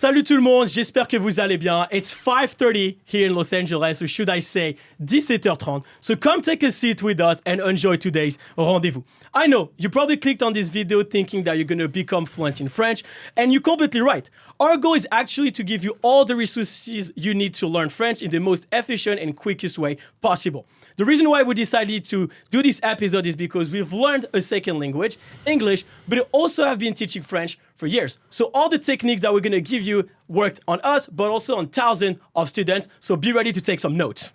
Salut tout le monde, j'espère que vous allez bien. It's 5:30 here in Los Angeles, or should I say 17h30. So come take a seat with us and enjoy today's Rendez-Vous. I know, you probably clicked on this video thinking that you're going to become fluent in French, and you're completely right. Our goal is actually to give you all the resources you need to learn French in the most efficient and quickest way possible. The reason why we decided to do this episode is because we've learned a second language, English, but we also have been teaching French for years. So all the techniques that we're going to give you worked on us, but also on thousands of students. So be ready to take some notes.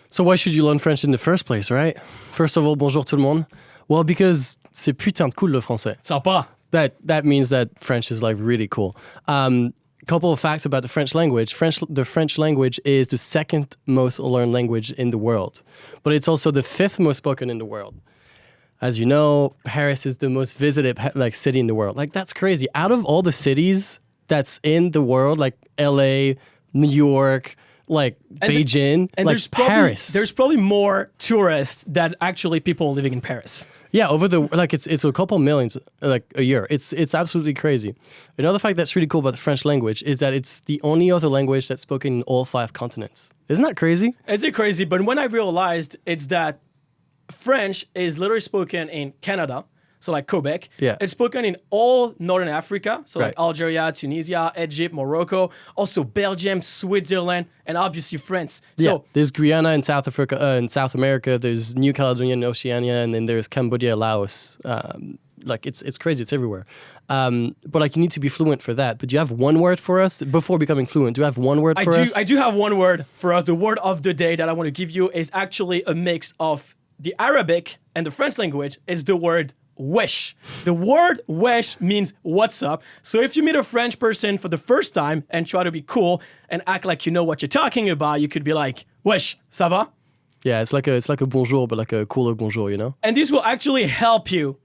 So why should you learn French in the first place, right? First of all, bonjour tout le monde. Well, because c'est putain de cool le français. Sympa. That means that French is like really cool. Couple of facts about the French language. The French language is the second most learned language in the world, but it's also the fifth most spoken in the world. As you know, Paris is the most visited city in the world. Like, that's crazy. Out of all the cities that's in the world, like LA, New York, Beijing, Paris. There's probably more tourists than actually people living in Paris. Yeah, it's a couple millions a year. It's absolutely crazy. Another fact that's really cool about the French language is that it's the only other language that's spoken in all 5 continents. Isn't that crazy? It's crazy, but when I realized it's that French is literally spoken in Canada, so like Quebec. Yeah. It's spoken in all Northern Africa, so right. like Algeria, Tunisia, Egypt, Morocco, also Belgium, Switzerland, and obviously France. Yeah, So there's Guyana in South Africa, in South America. There's New Caledonia and Oceania, and then there's Cambodia, Laos. It's crazy. It's everywhere. But you need to be fluent for that. But do you have one word for us before becoming fluent? Do you have one word for us? I do have one word for us. The word of the day that I want to give you is actually a mix of the Arabic and the French language. It's the word Wesh. The word wesh means what's up. So if you meet a French person for the first time and try to be cool and act like you know what you're talking about, you could be like, Wesh, ça va? Yeah, it's like a bonjour, but like a cooler bonjour, you know? And this will actually help you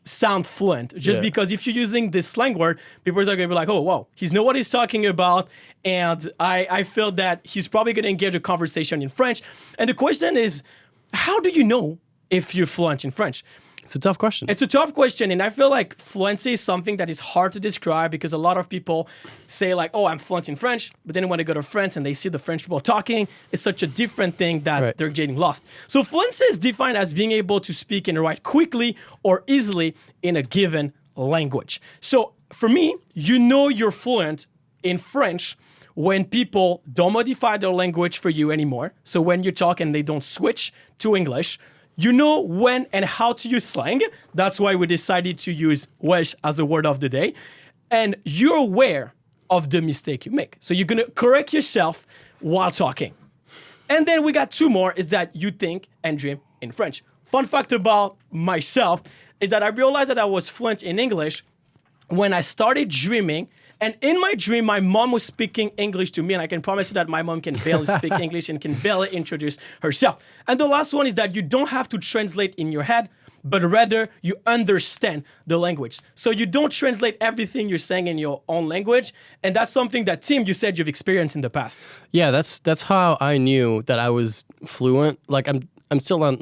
sound fluent. Just because if you're using this slang word, people are going to be like, oh, wow, he knows what he's talking about. And I feel that he's probably going to engage a conversation in French. And the question is, how do you know if you're fluent in French? It's a tough question. It's a tough question, and I feel like fluency is something that is hard to describe because a lot of people say oh, I'm fluent in French, but then when they go to France and they see the French people talking, it's such a different thing that they're getting lost. So fluency is defined as being able to speak and write quickly or easily in a given language. So for me, you know you're fluent in French when people don't modify their language for you anymore. So when you talk and they don't switch to English. You know when and how to use slang. That's why we decided to use wesh as a word of the day. And you're aware of the mistake you make. So you're going to correct yourself while talking. And then we got 2 more, is that you think and dream in French. Fun fact about myself is that I realized that I was fluent in English when I started dreaming. And in my dream, my mom was speaking English to me, and I can promise you that my mom can barely speak English and can barely introduce herself. And the last one is that you don't have to translate in your head, but rather you understand the language. So you don't translate everything you're saying in your own language, and that's something that, Tim, you said you've experienced in the past. Yeah, that's how I knew that I was fluent. I'm still on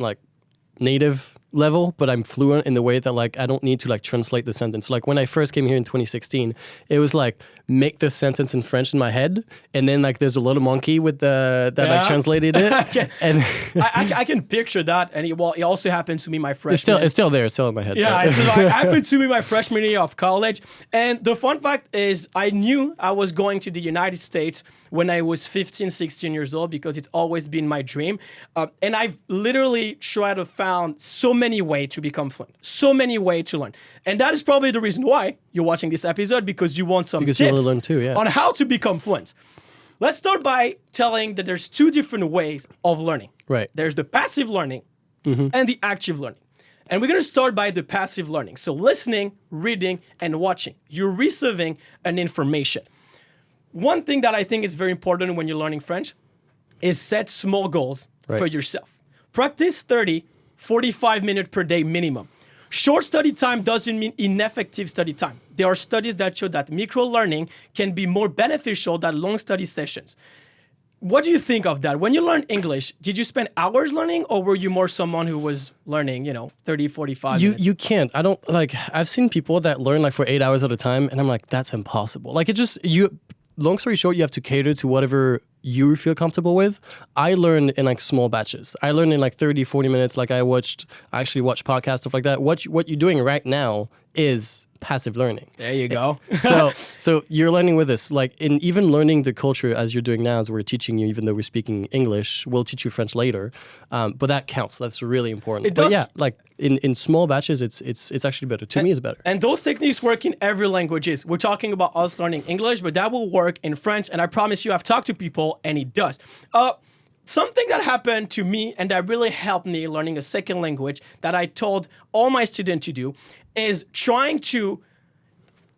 native level, but I'm fluent in the way that I don't need to translate the sentence. When I first came here in 2016, it was make the sentence in French in my head, and then there's a little monkey with that translated it. And I can picture that, and it also happened to me my freshman. It's still there, it's still in my head. Yeah, it happened to me my freshman year of college. And the fun fact is I knew I was going to the United States when I was 15, 16 years old because it's always been my dream. And I've literally tried to find so many ways to become fluent, so many ways to learn. And that is probably the reason why you're watching this episode, because you want some tips you want to learn too, on how to become fluent. Let's start by telling that there's 2 different ways of learning. Right. There's the passive learning and the active learning. And we're going to start by the passive learning. So listening, reading, and watching. You're receiving an information. One thing that I think is very important when you're learning French is set small goals for yourself. Practice 30, 45 minutes per day minimum. Short study time doesn't mean ineffective study time. There are studies that show that micro-learning can be more beneficial than long study sessions. what do you think of that? When you learned English, did you spend hours learning, or were you more someone who was learning, 30, 45 minutes? You can't. I don't like. I've seen people that learn like for 8 hours at a time, and I'm like, that's impossible. Like long story short, you have to cater to whatever you feel comfortable with. I learn in like small batches. I learn in like 30, 40 minutes. Like I actually watch podcasts, stuff like that. What you're doing right now is passive learning. There you go. So you're learning with this, like in even learning the culture as you're doing now, as we're teaching you, even though we're speaking English, we'll teach you French later. But that counts. That's really important. But yeah, like in small batches, it's actually better. To me, it's better. And those techniques work in every languages. We're talking about us learning English, but that will work in French. And I promise you, I've talked to people and it does. Something that happened to me and that really helped me learning a second language that I told all my students to do is trying to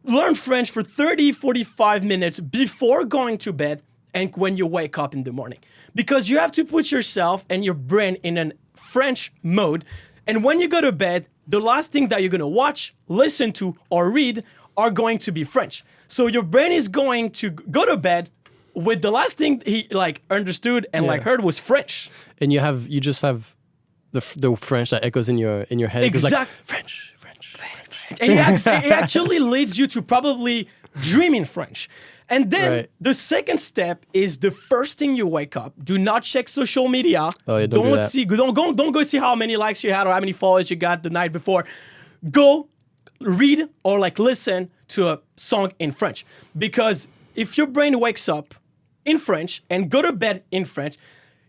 learn French for 30, 45 minutes before going to bed and when you wake up in the morning. Because you have to put yourself and your brain in a French mode. And when you go to bed, the last thing that you're going to watch, listen to, or read are going to be French. So your brain is going to go to bed with the last thing he understood and heard was French. And you just have the French that echoes in your head. Exactly. Like, French. And it actually leads you to probably dream in French. And then the second step is the first thing you wake up. Do not check social media. Oh, yeah, don't go see how many likes you had or how many followers you got the night before. Go read or listen to a song in French. Because if your brain wakes up in French and go to bed in French,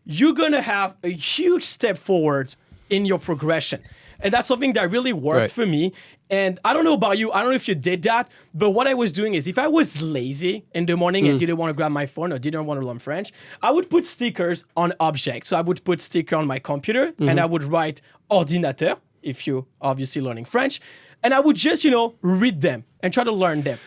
you're gonna have a huge step forward in your progression. And that's something that really worked for me. And I don't know about you. I don't know if you did that. But what I was doing is if I was lazy in the morning and didn't want to grab my phone or didn't want to learn French, I would put stickers on objects. So I would put sticker on my computer and I would write Ordinateur, if you're obviously learning French. And I would just, read them and try to learn them.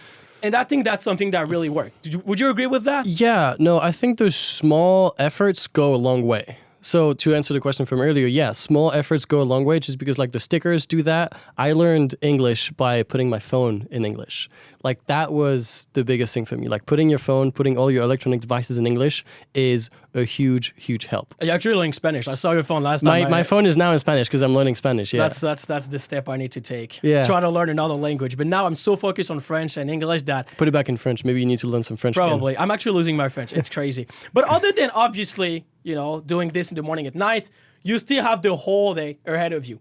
And I think that's something that really worked. Would you agree with that? Yeah, no, I think those small efforts go a long way. So to answer the question from earlier, yeah, small efforts go a long way just because the stickers do that. I learned English by putting my phone in English. That was the biggest thing for me. Putting all your electronic devices in English is a huge, huge help. You're actually learning Spanish. I saw your phone last time. My phone is now in Spanish because I'm learning Spanish, yeah. That's the step I need to take. Yeah. Try to learn another language. But now I'm so focused on French and English that... Put it back in French. Maybe you need to learn some French Probably. again. I'm actually losing my French. It's crazy. But other than obviously, doing this in the morning at night, you still have the whole day ahead of you.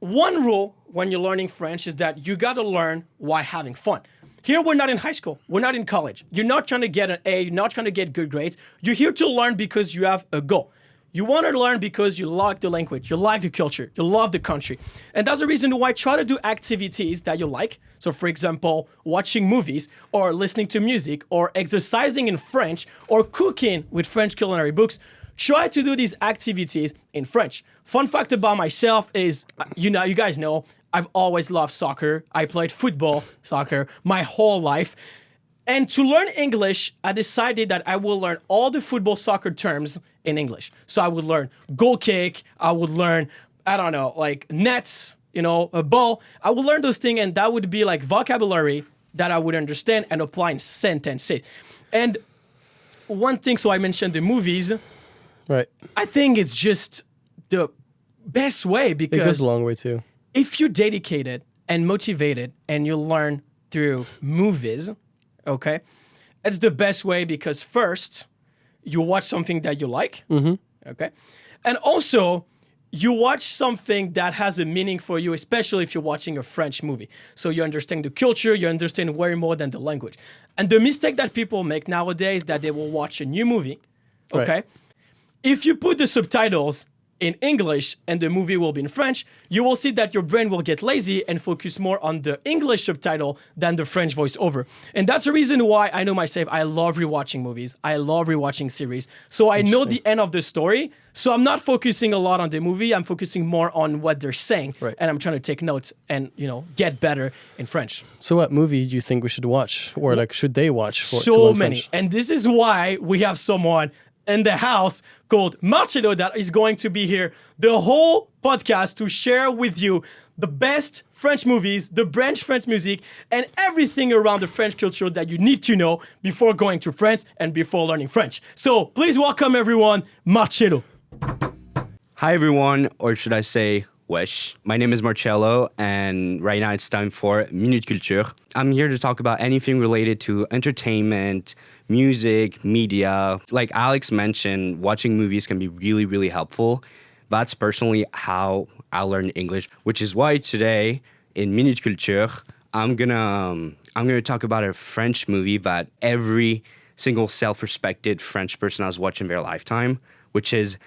One rule when you're learning French is that you got to learn while having fun. Here, we're not in high school. We're not in college. You're not trying to get an A. You're not trying to get good grades. You're here to learn because you have a goal. You want to learn because you like the language, you like the culture, you love the country. And that's the reason why I try to do activities that you like. So, for example, watching movies or listening to music or exercising in French or cooking with French culinary books. Try to do these activities in French. Fun fact about myself is, you guys know, I've always loved soccer. I played football, soccer, my whole life. And to learn English, I decided that I will learn all the football soccer terms in English. So I would learn goal kick, I would learn, nets, a ball. I would learn those things and that would be vocabulary that I would understand and apply in sentences. And one thing, so I mentioned the movies. Right. I think it's just the best way because... It goes a long way too. If you're dedicated and motivated and you learn through movies, okay, it's the best way because first, you watch something that you like, okay? And also, you watch something that has a meaning for you, especially if you're watching a French movie. So you understand the culture, you understand way more than the language. And the mistake that people make nowadays that they will watch a new movie, okay? Right. If you put the subtitles in English and the movie will be in French, you will see that your brain will get lazy and focus more on the English subtitle than the French voiceover. And that's the reason why I know myself, I love rewatching movies. I love rewatching series. So I know the end of the story. So I'm not focusing a lot on the movie. I'm focusing more on what they're saying. Right. And I'm trying to take notes and, get better in French. So what movie do you think we should watch? Or should they watch to So learn many. French? And this is why we have someone in the house called Marcelo that is going to be here the whole podcast to share with you the best French movies, the French music, and everything around the French culture that you need to know before going to France and before learning French. So please welcome everyone, Marcello. Hi everyone, or should I say Wesh. My name is Marcello, and right now it's time for Minute Culture. I'm here to talk about anything related to entertainment, music, media. Like Alex mentioned, watching movies can be really, really helpful. That's personally how I learned English, which is why today in Minute Culture, I'm gonna talk about a French movie that every single self-respected French person has watched in their lifetime, which is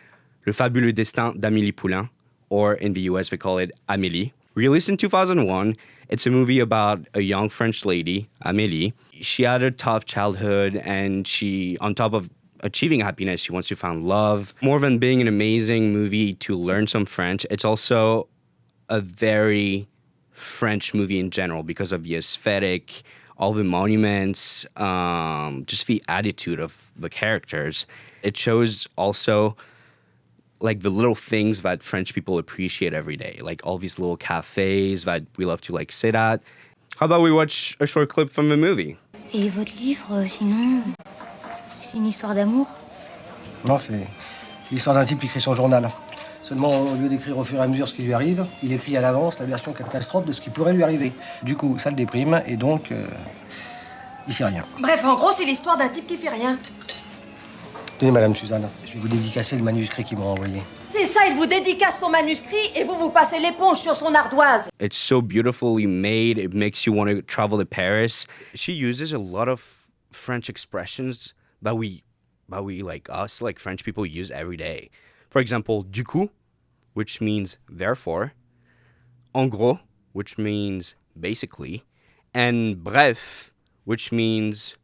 Le Fabuleux Destin d'Amélie Poulain, or in the US, they call it Amélie. Released in 2001, it's a movie about a young French lady, Amélie. She had a tough childhood, and she, on top of achieving happiness, she wants to find love. More than being an amazing movie to learn some French, it's also a very French movie in general because of the aesthetic, all the monuments, just the attitude of the characters. It shows also like the little things that French people appreciate every day, like all these little cafes that we love to like sit at. How about we watch a short clip from the movie? Et votre livre, sinon, c'est une histoire d'amour? Non, c'est l'histoire d'un type qui écrit son journal. Seulement, au lieu d'écrire au fur et à mesure ce qui lui arrive, il écrit à l'avance la version catastrophe de ce qui pourrait lui arriver. Du coup, ça le déprime et donc, il fait rien. Bref, en gros, c'est l'histoire d'un type qui fait rien. Tenez, Madame Suzanne, je vais vous dédicacer le manuscrit qu'ils m'ont envoyé. C'est ça, il vous dédicace son manuscrit et vous passez l'éponge sur son ardoise. It's so beautifully made. It makes you want to travel to Paris. She uses a lot of French expressions that we like us, like French people use every day. For example, du coup, which means therefore, en gros, which means basically, and bref, which means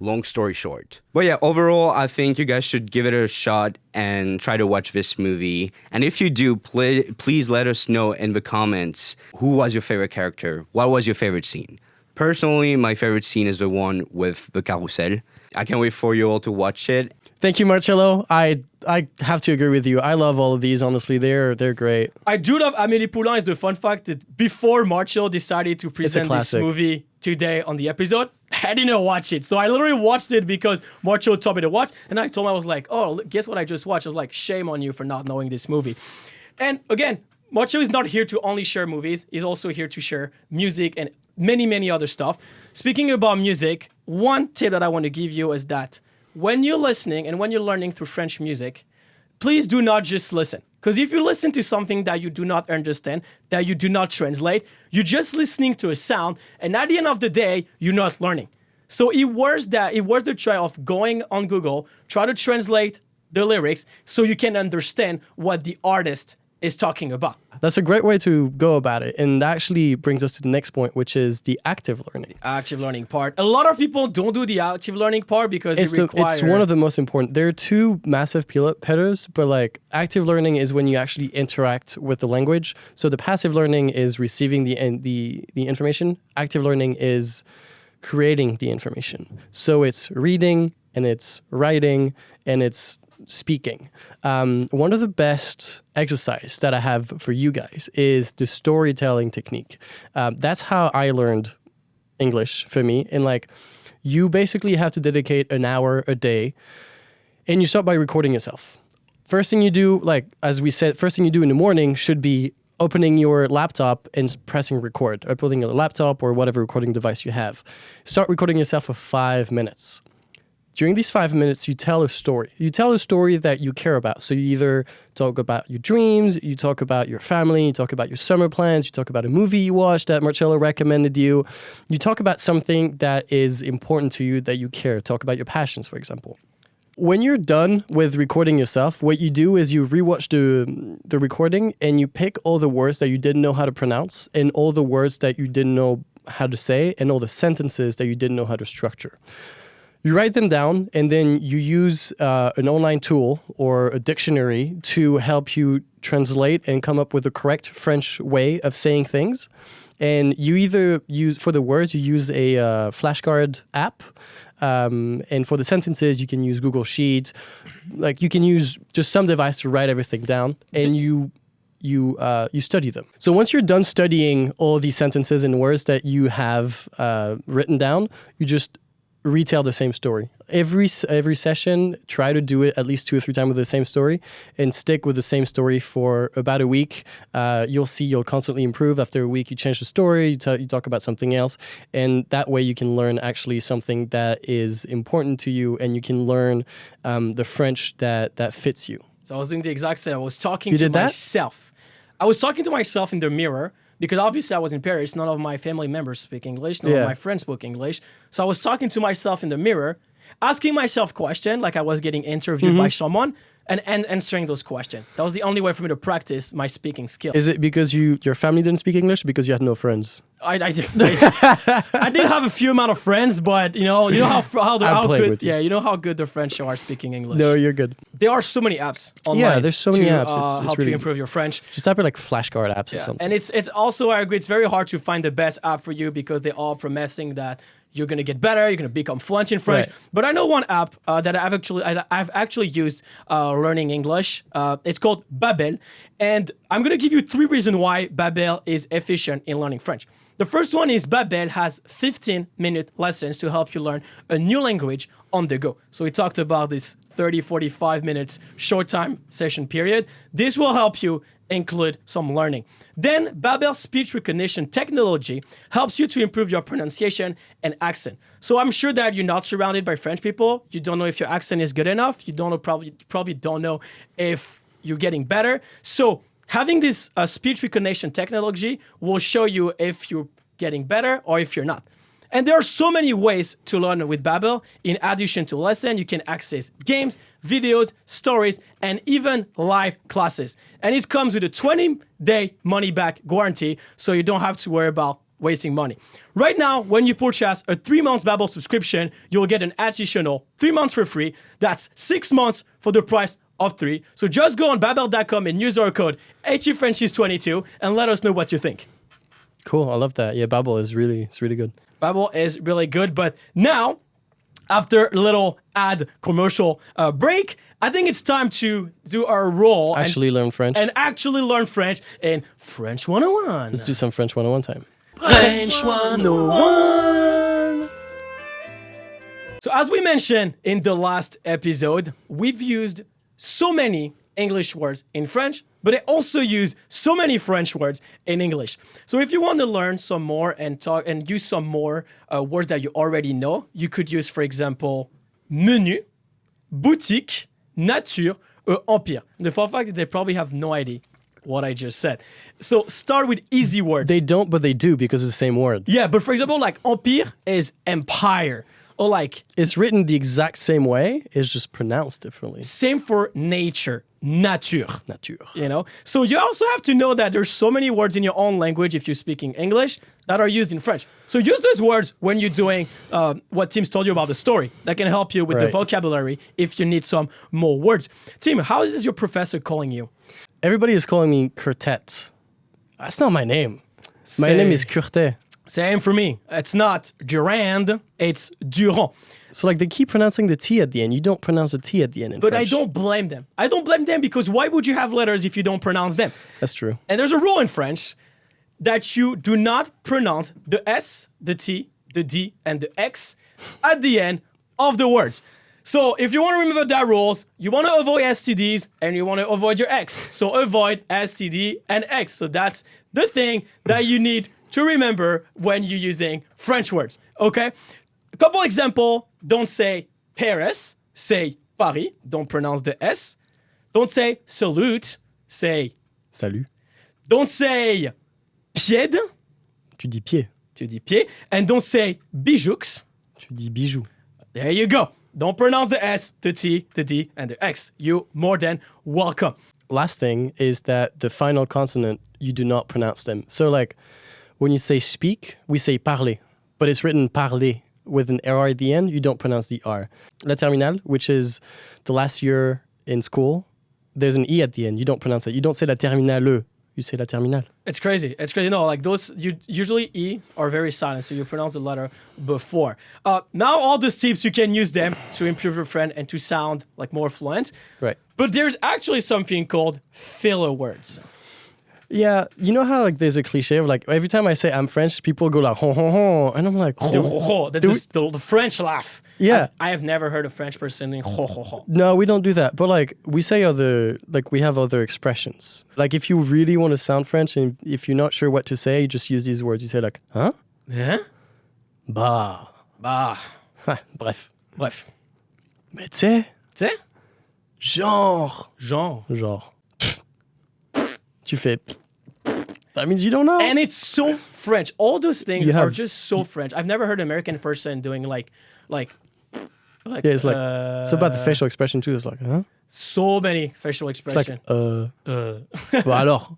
long story short. But yeah, overall, I think you guys should give it a shot and try to watch this movie. And if you do, please let us know in the comments who was your favorite character, what was your favorite scene. Personally, my favorite scene is the one with the carousel. I can't wait for you all to watch it. Thank you, Marcello. I have to agree with you. I love all of these, honestly. They're great. I do love Amélie Poulain. Is the fun fact that before Marcello decided to present this movie today on the episode, I didn't watch it. So I literally watched it because Marcello told me to watch. And I told him, I was like, oh, guess what I just watched? I was like, shame on you for not knowing this movie. And again, Marcello is not here to only share movies. He's also here to share music and many, many other stuff. Speaking about music, one tip that I want to give you is that when you're listening and when you're learning through French music, please do not just listen. Because if you listen to something that you do not understand, that you do not translate, you're just listening to a sound, and at the end of the day, you're not learning. So it was the try of going on Google, try to translate the lyrics so you can understand what the artist is talking about. That's a great way to go about it. And that actually brings us to the next point, which is the active learning. Active learning part. A lot of people don't do the active learning part because it's one of the most important. There are two massive pillars, but like active learning is when you actually interact with the language. So the passive learning is receiving the information. Active learning is creating the information. So it's reading and it's writing and it's speaking. One of the best exercise that I have for you guys is the storytelling technique. That's how I learned English for me. And like, you basically have to dedicate an hour a day, and you start by recording yourself. First thing you do, like as we said, first thing you do in the morning should be opening your laptop and pressing record, or putting a laptop or whatever recording device you have. Start recording yourself for 5 minutes. During these 5 minutes, you tell a story. You tell a story that you care about. So you either talk about your dreams, you talk about your family, you talk about your summer plans, you talk about a movie you watched that Marcello recommended you. You talk about something that is important to you, that you care. Talk about your passions, for example. When you're done with recording yourself, what you do is you rewatch the recording and you pick all the words that you didn't know how to pronounce and all the words that you didn't know how to say and all the sentences that you didn't know how to structure. You write them down, and then you use an online tool or a dictionary to help you translate and come up with the correct French way of saying things. And you either use, for the words, you use a flashcard app. And for the sentences, you can use Google Sheets. Like, you can use just some device to write everything down. And you you study them. So once you're done studying all these sentences and words that you have written down, you just retell the same story. Every session, try to do it at least 2 or 3 times with the same story and stick with the same story for about a week. You'll see you'll constantly improve. After a week, you change the story, you talk about something else. And that way you can learn actually something that is important to you and you can learn the French that fits you. So I was doing the exact same. I was talking to myself. I was talking to myself in the mirror because obviously I was in Paris. None of my family members speak English. None of my friends spoke English. So I was talking to myself in the mirror, asking myself questions like I was getting interviewed by someone and answering those questions. That was the only way for me to practice my speaking skills. Is it because your family didn't speak English? Because you had no friends? I did have a few amount of friends, but you know how good you know how good the French are speaking English. No, you're good. There are so many apps online. Yeah, there's so many apps. It's help really you improve your French. Just type it like flashcard apps or something. And it's also, I agree, it's very hard to find the best app for you because they're all promising that you're gonna get better, you're gonna become fluent in French. Right. But I know one app that I've actually used learning English. It's called Babel, and I'm gonna give you 3 reasons why Babel is efficient in learning French. The first one is Babel has 15-minute lessons to help you learn a new language on the go. So we talked about this 30, 45 minutes short time session period. This will help you include some learning. Then Babel's speech recognition technology helps you to improve your pronunciation and accent. So I'm sure that you're not surrounded by French people. You don't know if your accent is good enough. You don't know, probably don't know if you're getting better. So having this speech recognition technology will show you if you're getting better or if you're not. And there are so many ways to learn with Babel. In addition to lesson, you can access games, videos, stories, and even live classes. And it comes with a 20-day money-back guarantee, so you don't have to worry about wasting money. Right now, when you purchase a 3-month Babel subscription, you'll get an additional 3 months for free. That's 6 months for the price of 3. So just go on babel.com and use our code HEFrenchies22 and let us know what you think. Cool, I love that. Yeah, Babel is really good. Babel is really good, but now, after a little ad commercial break, I think it's time to do our role. Learn French. And actually learn French in French 101. Let's do some French 101 time. French 101. So as we mentioned in the last episode, we've used so many English words in French, but I also use so many French words in English. So if you want to learn some more and talk and use some more words that you already know, you could use, for example, menu, boutique, nature, or empire. The fun fact that they probably have no idea what I just said. So start with easy words. They don't, but they do because it's the same word. Yeah, but for example, like empire is empire. Or like... It's written the exact same way, it's just pronounced differently. Same for nature, nature. Nature. You know? So you also have to know that there's so many words in your own language, if you're speaking English, that are used in French. So use those words when you're doing what Tim's told you about the story. That can help you with the vocabulary if you need some more words. Tim, how is your professor calling you? Everybody is calling me Curtet. That's not my name. My name is Curtet. Same for me. It's not Durand, it's Durand. So like they keep pronouncing the T at the end. You don't pronounce the T at the end in French. But I don't blame them. I don't blame them because why would you have letters if you don't pronounce them? That's true. And there's a rule in French that you do not pronounce the S, the T, the D, and the X at the end of the words. So if you want to remember that rules, you want to avoid STDs and you want to avoid your X. So avoid STD and X. So that's the thing that you need to remember when you're using French words, okay? A couple example, don't say Paris, say Paris, don't pronounce the S. Don't say salute, say Salut. Don't say pied, Tu dis pied. tu dis pied. And don't say bijoux, Tu dis bijoux. there you go. Don't pronounce the S, the T, the D, and the X. You're more than welcome. Last thing is that the final consonant, you do not pronounce them. So like, when you say speak, we say parler, but it's written parler with an R at the end. You don't pronounce the R. La terminale, which is the last year in school, there's an E at the end. You don't pronounce it. You don't say la terminale. You say la terminale. It's crazy. It's crazy. No, like those, usually E are very silent, so you pronounce the letter before. Now all these tips, you can use them to improve your French and to sound like more fluent. Right. But there's actually something called filler words. Yeah, you know how like there's a cliche of like every time I say I'm French, people go like ho ho ho, and I'm like Ho, ho, ho. That's the French laugh. Yeah. I have never heard a French person saying ho ho ho. No, we don't do that. But like we say we have other expressions. Like if you really want to sound French and if you're not sure what to say, you just use these words. You say like, huh? Hein? Bah. Bah. Bref. Mais tu sais, Tu sais? genre. Tu fais. That means you don't know. And it's so French. All those things You are have- just so French. I've never heard an American person doing like Yeah, it's like it's about the facial expression too. It's like, huh? so many facial It's like, expressions. bah alors.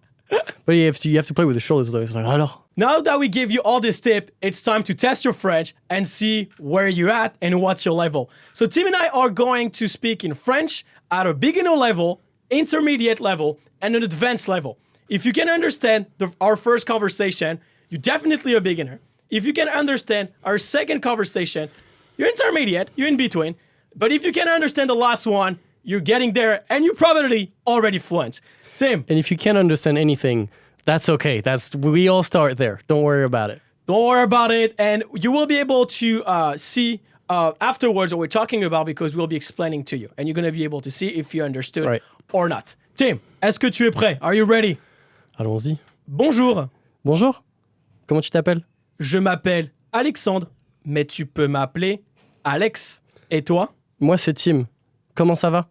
But you have to play with the shoulders. Though. It's like, alors. Now that we give you all this tip, it's time to test your French and see where you're at and what's your level. So Tim and I are going to speak in French at a beginner level, intermediate level, and an advanced level. If you can understand our first conversation, you're definitely a beginner. If you can understand our second conversation, you're intermediate, you're in between. But if you can understand the last one, you're getting there and you're probably already fluent. Tim, And if you can't understand anything, that's okay. We all start there. Don't worry about it. don't worry about it. And you will be able to see afterwards what we're talking about because we'll be explaining to you. And you're going to be able to see if you understood Right. or not. Tim, est-ce que tu es prêt? Are you ready? Allons-y. Bonjour, Bonjour. Comment tu t'appelles? je m'appelle Alexandre, mais tu peux m'appeler Alex. Et toi? Moi, c'est Tim. Comment ça va?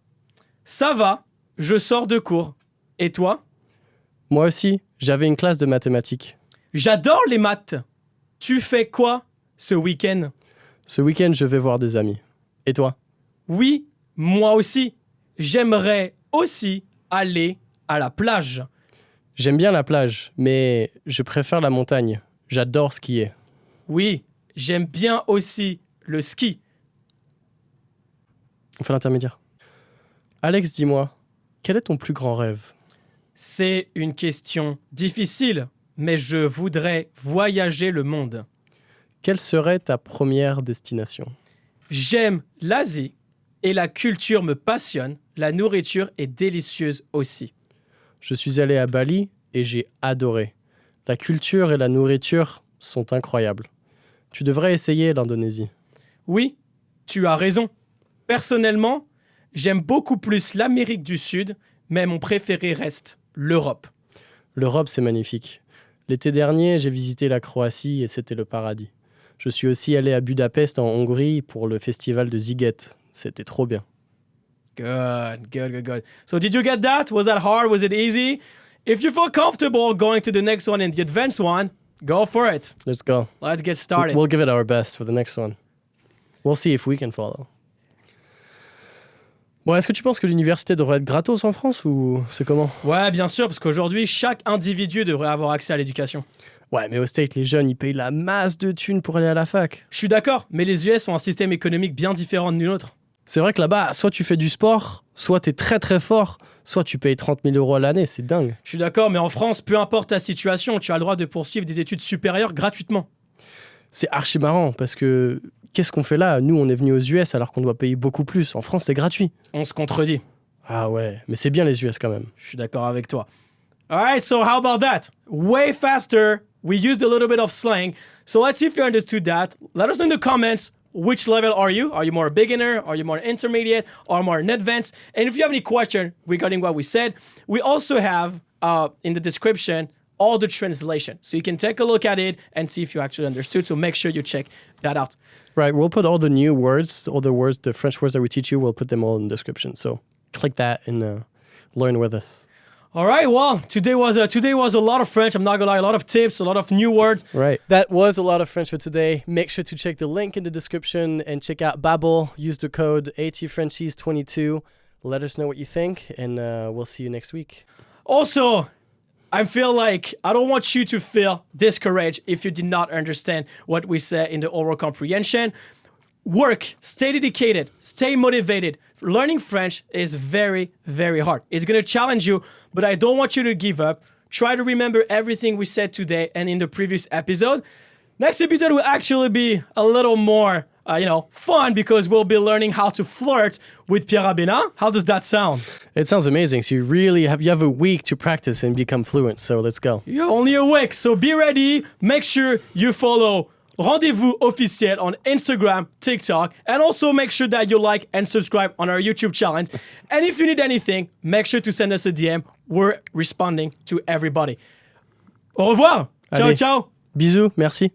Ça va, je sors de cours. Et toi? Moi aussi, j'avais une classe de mathématiques. J'adore les maths. Tu fais quoi ce week-end? Ce week-end, je vais voir des amis. Et toi? Oui, moi aussi. J'aimerais aussi aller à la plage. J'aime bien la plage, mais je préfère la montagne. J'adore skier. Oui, j'aime bien aussi le ski. On fait l'intermédiaire. Alex, dis-moi, quel est ton plus grand rêve? C'est une question difficile, mais je voudrais voyager le monde. Quelle serait ta première destination? J'aime l'Asie et la culture me passionne. La nourriture est délicieuse aussi. Je suis allé à Bali et j'ai adoré. La culture et la nourriture sont incroyables. Tu devrais essayer l'Indonésie. Oui, tu as raison. Personnellement, j'aime beaucoup plus l'Amérique du Sud, mais mon préféré reste l'Europe. L'Europe, c'est magnifique. L'été dernier, j'ai visité la Croatie et c'était le paradis. Je suis aussi allé à Budapest en Hongrie pour le festival de Sziget. C'était trop bien. Good. So did you get that? Was that hard? Was it easy? If you feel comfortable going to the next one and the advanced one, go for it. Let's go. Let's get started. We'll give it our best for the next one. We'll see if we can follow. Bon, est-ce que tu penses que l'université devrait être gratos en France ou c'est comment? Ouais, bien sûr, parce qu'aujourd'hui, chaque individu devrait avoir accès à l'éducation. Ouais, mais au States, les jeunes, ils payent la masse de thunes pour aller à la fac. Je suis d'accord, mais les US ont un système économique bien différent du nôtre. C'est vrai que là-bas, soit tu fais du sport, soit t'es très très fort, soit tu payes 30 000 € à l'année, c'est dingue. Je suis d'accord, mais en France, peu importe ta situation, tu as le droit de poursuivre des études supérieures gratuitement. C'est archi marrant parce que qu'est-ce qu'on fait là? Nous, on est venus aux US alors qu'on doit payer beaucoup plus. En France, c'est gratuit. On se contredit. Ah ouais, mais c'est bien les US quand même. Je suis d'accord avec toi. Alright, so how about that? Way faster. We used a little bit of slang. So let's see if you understood that. Let us know in the comments, which level are you? Are you more a beginner? Are you more intermediate? Or more an advanced? And if you have any question regarding what we said, we also have in the description all the translation. So you can take a look at it and see if you actually understood. So make sure you check that out. Right, we'll put all the new words, all the words, the French words that we teach you, we'll put them all in the description. So click that and learn with us. All right, well, today was a lot of French. I'm not gonna lie, a lot of tips, a lot of new words. Right. That was a lot of French for today. Make sure to check the link in the description and check out Babbel. Use the code ATFrenchies22. Let us know what you think, and we'll see you next week. Also, I feel like I don't want you to feel discouraged if you did not understand what we said in the oral comprehension. Work, stay dedicated, stay motivated. Learning French is very, very hard. It's going to challenge you, but I don't want you to give up. Try to remember everything we said today and in the previous episode. Next episode will actually be a little more, fun because we'll be learning how to flirt with Pierre Abena. How does that sound? It sounds amazing. So you have a week to practice and become fluent. So let's go. You're only a week, so be ready. Make sure you follow Rendez-Vous officiel on Instagram, TikTok, and also make sure that you like and subscribe on our YouTube challenge. And if you need anything, make sure to send us a DM. We're responding to everybody. Au revoir. Ciao, Allez. ciao. Bisous. Merci.